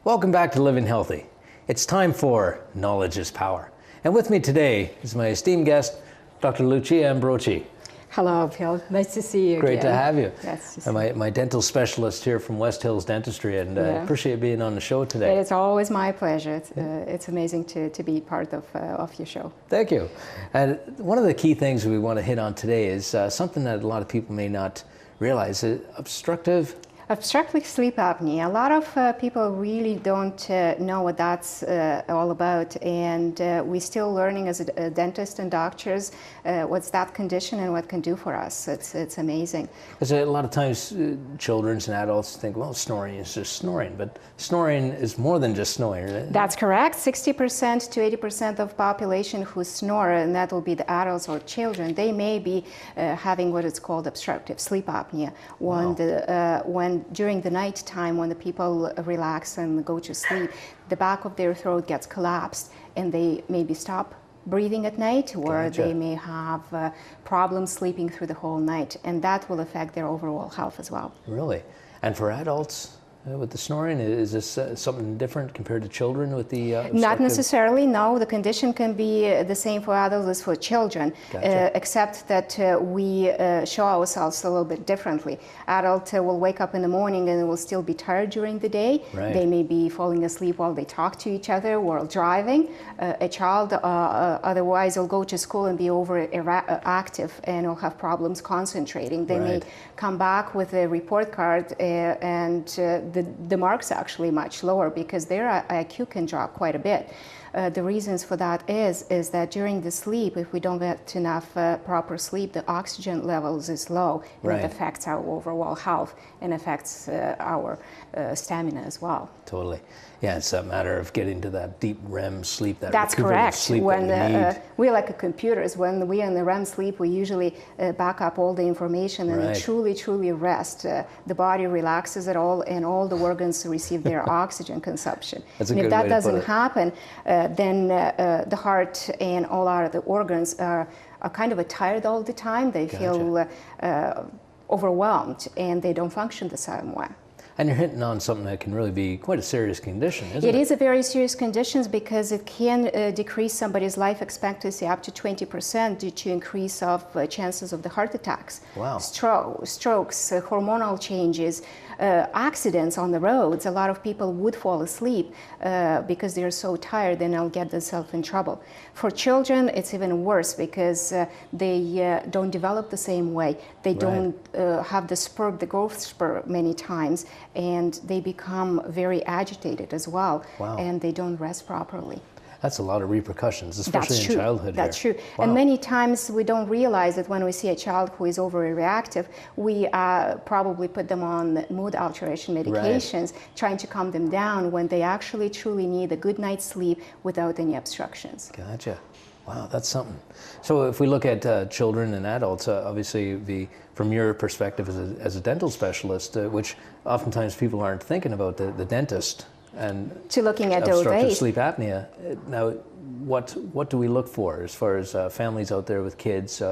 Welcome back to Living Healthy. It's time for Knowledge is Power. And with me today is my esteemed guest, Dr. Lucia Ambrochi. Hello, Phil. Nice to see you Great again. to have you. Yes, to see My dental specialist here from West Hills Dentistry, and I appreciate being on the show today. It's always my pleasure. It's amazing to be part of your show. Thank you. And one of the key things we want to hit on today is something that a lot of people may not realize, obstructive Sleep apnea. A lot of people really don't know what that's all about, and we're still learning as a dentist and doctors what's that condition and what it can do for us. It's amazing. Because a lot of times children and adults think, well, snoring is just snoring, but snoring is more than just snoring. Right? That's correct. 60% to 80% of population who snore, and that will be the adults or children, they may be having what is called obstructive sleep apnea. When during the night time, when the people relax and go to sleep, the back of their throat gets collapsed and they maybe stop breathing at night, or they may have problems sleeping through the whole night, and that will affect their overall health as well. Really? And for adults? With the snoring, is this something different compared to children with the obstructive? Not necessarily, no. The condition can be the same for adults as for children, except that we show ourselves a little bit differently. Adult will wake up in the morning and will still be tired during the day. Right. They may be falling asleep while they talk to each other while driving. A child otherwise will go to school and be overactive and will have problems concentrating. They may come back with a report card and the marks are actually much lower because their IQ can drop quite a bit. The reasons for that is that during the sleep, if we don't get enough proper sleep, the oxygen levels is low, and it affects our overall health and affects our stamina as well. Totally. Yeah, it's a matter of getting to that deep REM sleep, That's correct. Sleep when that we're like computers, when we're in the REM sleep, we usually back up all the information and truly rest. The body relaxes it all, and all the organs receive their oxygen consumption. That's a and good if that way to doesn't put it. happen, then the heart and all other organs are kind of tired all the time. They feel overwhelmed, and they don't function the same way. And you're hitting on something that can really be quite a serious condition, isn't it? It is a very serious condition because it can decrease somebody's life expectancy up to 20% due to increase of chances of the heart attacks, strokes, hormonal changes, accidents on the roads. A lot of people would fall asleep because they're so tired and they'll get themselves in trouble. For children, it's even worse because they don't develop the same way. They don't have the growth spur many times, and they become very agitated as well, and they don't rest properly. That's a lot of repercussions, especially in childhood. That's true. And many times we don't realize that when we see a child who is overreactive, we probably put them on mood alteration medications, trying to calm them down when they actually truly need a good night's sleep without any obstructions. Gotcha. Wow, that's something. So if we look at children and adults, obviously from your perspective as a dental specialist, which oftentimes people aren't thinking about, the dentist, and to looking at obstructive sleep apnea. Now, what do we look for as far as families out there with kids?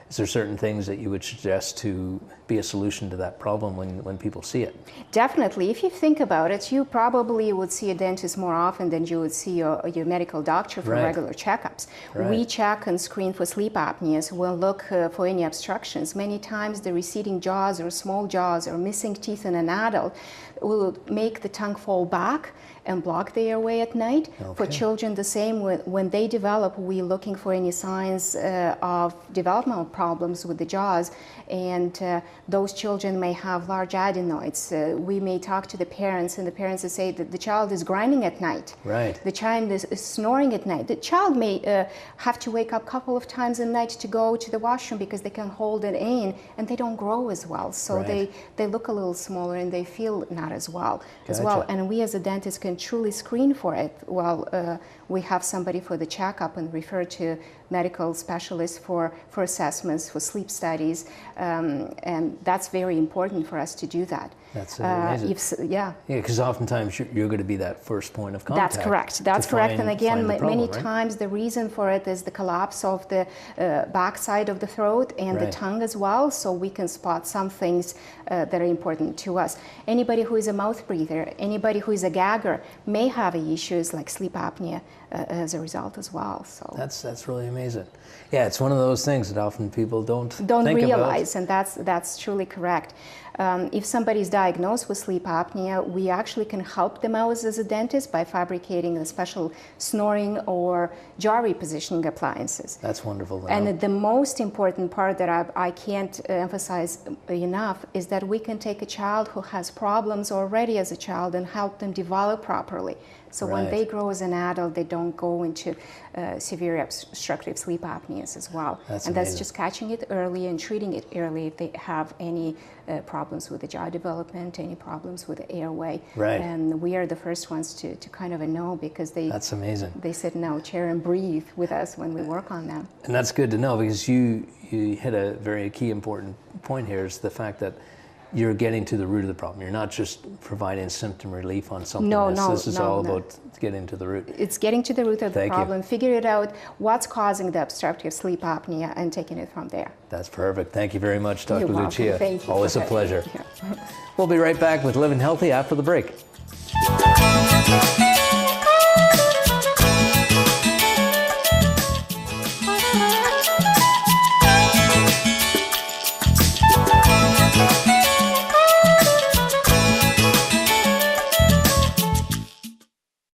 Is there certain things that you would suggest to be a solution to that problem when people see it? Definitely. If you think about it, you probably would see a dentist more often than you would see your medical doctor for regular checkups. We check and screen for sleep apneas. We'll look for any obstructions. Many times the receding jaws or small jaws or missing teeth in an adult will make the tongue fall back and block the airway at night. For children, the same. When they develop, we're looking for any signs of developmental problems with the jaws, and those children may have large adenoids. We may talk to the parents, and the parents will say that the child is grinding at night. The child is snoring at night. The child may have to wake up a couple of times a night to go to the washroom because they can hold it in, and they don't grow as well. So they look a little smaller and they feel not as well. And we as a dentist can truly screen for it. We have somebody for the checkup and refer to medical specialists for assessments, for sleep studies, and and that's very important for us to do that. That's amazing. Yeah, because oftentimes you're going to be that first point of contact. That's correct. That's correct. And again, many right? times the reason for it is the collapse of the backside of the throat and the tongue as well. So we can spot some things that are important to us. Anybody who is a mouth breather, anybody who is a gagger may have issues like sleep apnea as a result as well. So that's really amazing. Yeah, it's one of those things that often people don't think realize, about. and that's truly correct. If somebody is diagnosed with sleep apnea, we actually can help them out as a dentist by fabricating a special snoring or jaw repositioning appliances. That's wonderful. And the most important part that I can't emphasize enough is that we can take a child who has problems already as a child and help them develop properly. So when they grow as an adult, they don't go into severe obstructive sleep apneas as well. That's just catching it early and treating it early if they have any problems with the jaw development, any problems with the airway. And we are the first ones to kind of know, because that's amazing. They sit in our chair and breathe with us when we work on them. And that's good to know, because you hit a very key important point here, is the fact that you're getting to the root of the problem. You're not just providing symptom relief on something. This is all about getting to the root. It's getting to the root of the problem, figure it out, what's causing the obstructive sleep apnea, and taking it from there. That's perfect. Thank you very much, Dr. Lucia. Thank you. Always a pleasure. We'll be right back with Living Healthy after the break.